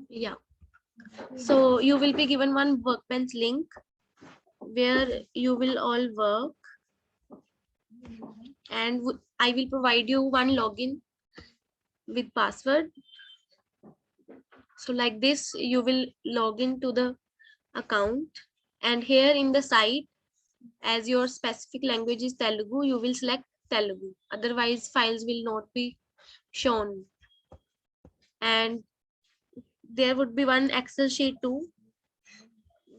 Yeah. So you will be given one workbench link where you will all work, and I will provide you one login with password. So like this, you will log into the account, and here in the site, as your specific language is Telugu, you will select Telugu. Otherwise, files will not be shown. And there would be one Excel sheet too,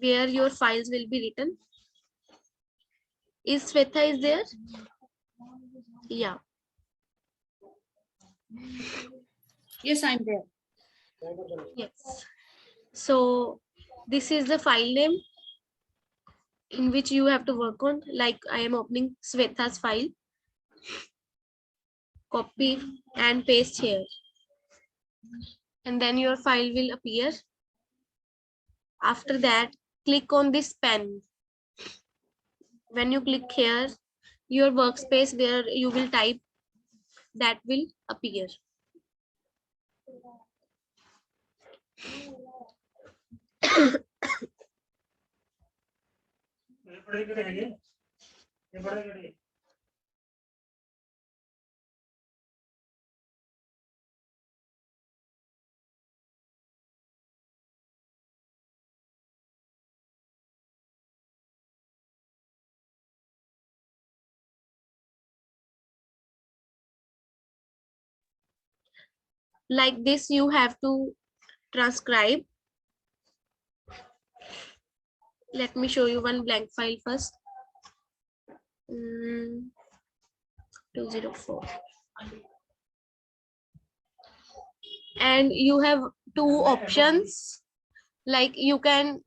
where your files will be written. Is Sweta is there? Yeah. Yes, I'm there. Yes. So this is the file name in which you have to work on. Like I am opening Sweta's file. Copy and paste here. And then your file will appear. After that, click on this pen. When you click here, your workspace where you will type, that will appear. Like this, you have to transcribe. Let me show you one blank file first. 204. And you have two options. Like you can,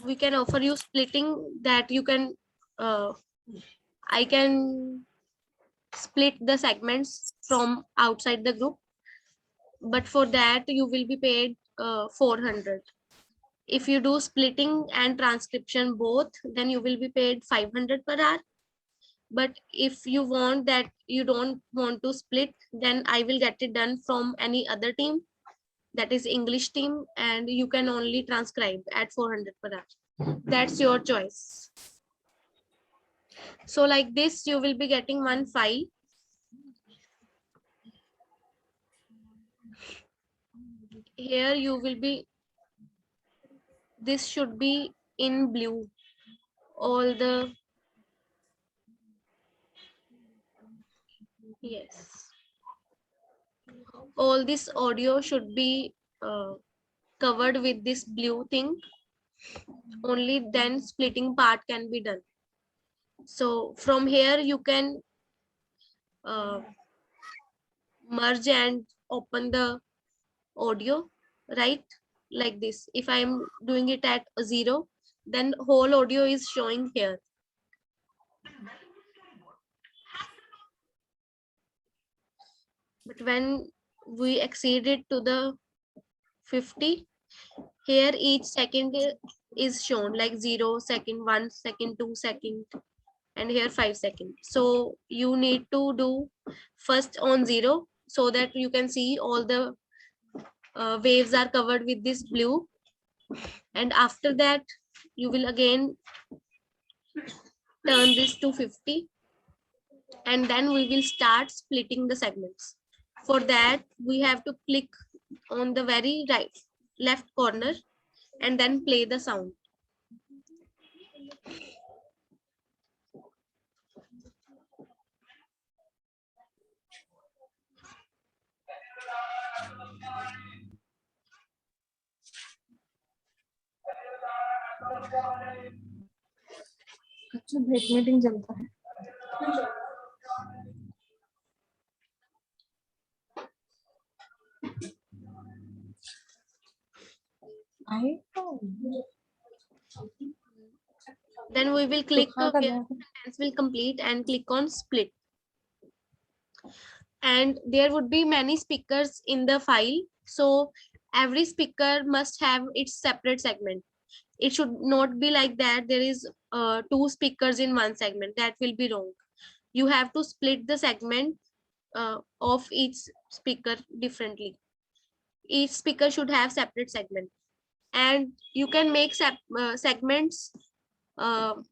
we can offer you splitting, that you can, I can split the segments from outside the group, but for that you will be paid 400. If you do splitting and transcription both, then you will be paid 500 per hour. But if you want that, you don't want to split, then I will get it done from any other team, that is English team, and you can only transcribe at 400 per hour. That's your choice. So like this, you will be getting one file. Here you will be, this should be in blue, all the, yes, all this audio should be covered with this blue thing. Only then splitting part can be done. So from here you can merge and open the audio, right? Like this. If I'm doing it at 0, then whole audio is showing here. But when we exceed it to the 50, here each second is shown like 0 second, 1 second, 2 second, and here 5 seconds. So you need to do first on 0 so that you can see all the waves are covered with this blue, and after that you will again turn this to 50, and then we will start splitting the segments. For that we have to click on the very right left corner and then play the sound. अच्छा break meeting चलता है. Then we will click where sentence will complete and click on split. And there would be many speakers in the file, so every speaker must have its separate segment. It should not be like that there is two speakers in one segment. That will be wrong. You have to split the segment of each speaker differently. each speaker should have separate segment, and you can make segments of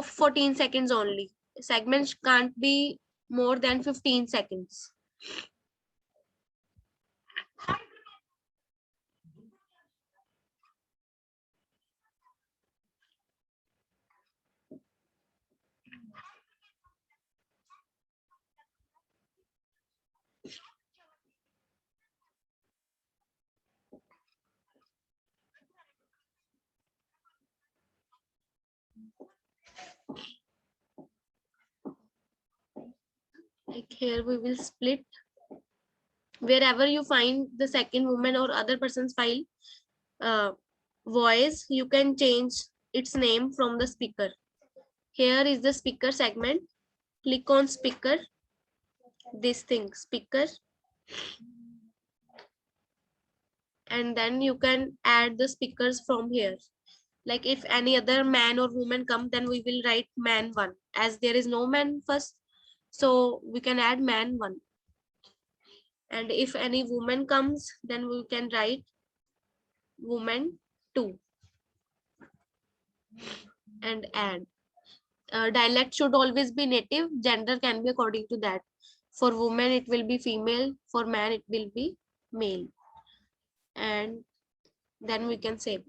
14 seconds only. Segments can't be more than 15 seconds. Like here we will split. Wherever you find the second woman or other person's file voice, you can change its name from the speaker. Here is the speaker segment. Click on speaker, this thing, speaker, and then you can add the speakers from here. Like if any other man or woman come, then we will write man 1, as there is no man first, so we can add man 1. And if any woman comes, then we can write woman 2 and add. Dialect should always be native. Gender can be according to that. For woman it will be female, for man it will be male, and then we can save.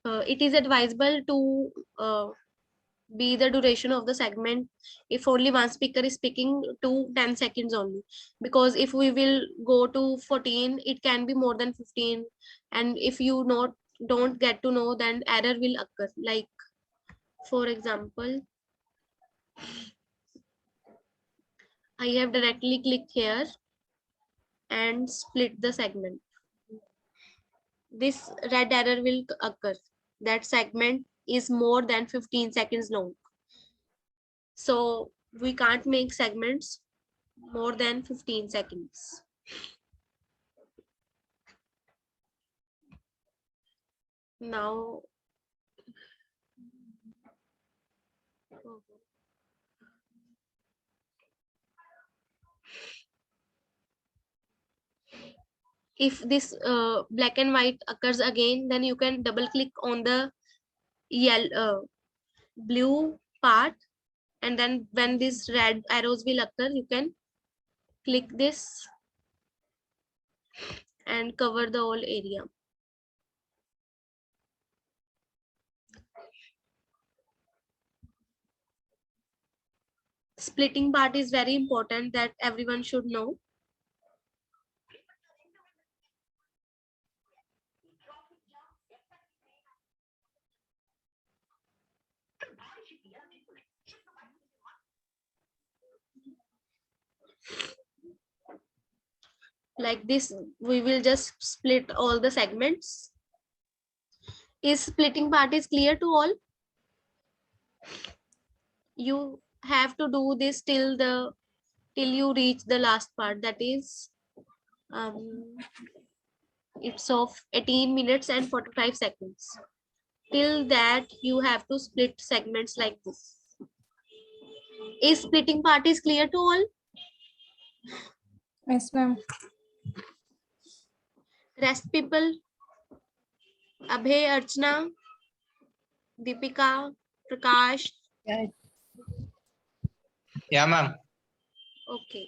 It is advisable to be the duration of the segment if only one speaker is speaking to 10 seconds only, because if we will go to 14, it can be more than 15, and if you don't get to know, then error will occur. Like for example, I have directly clicked here and split the segment. This red error will occur, that segment is more than 15 seconds long. So we can't make segments more than 15 seconds. Now, if this black and white occurs again, then you can double click on the yellow, blue part, and then when these red arrows will occur, you can click this and cover the whole area. Splitting part is very important, that everyone should know. Like this, we will just split all the segments. Is splitting part is clear to all? You have to do this till you reach the last part, that is it's of 18 minutes and 45 seconds. Till that you have to split segments like this. Is splitting part is clear to all? Yes, ma'am. Rest people, Abhay, Archana, Deepika, Prakash. Yeah. Yeah, ma'am. Okay.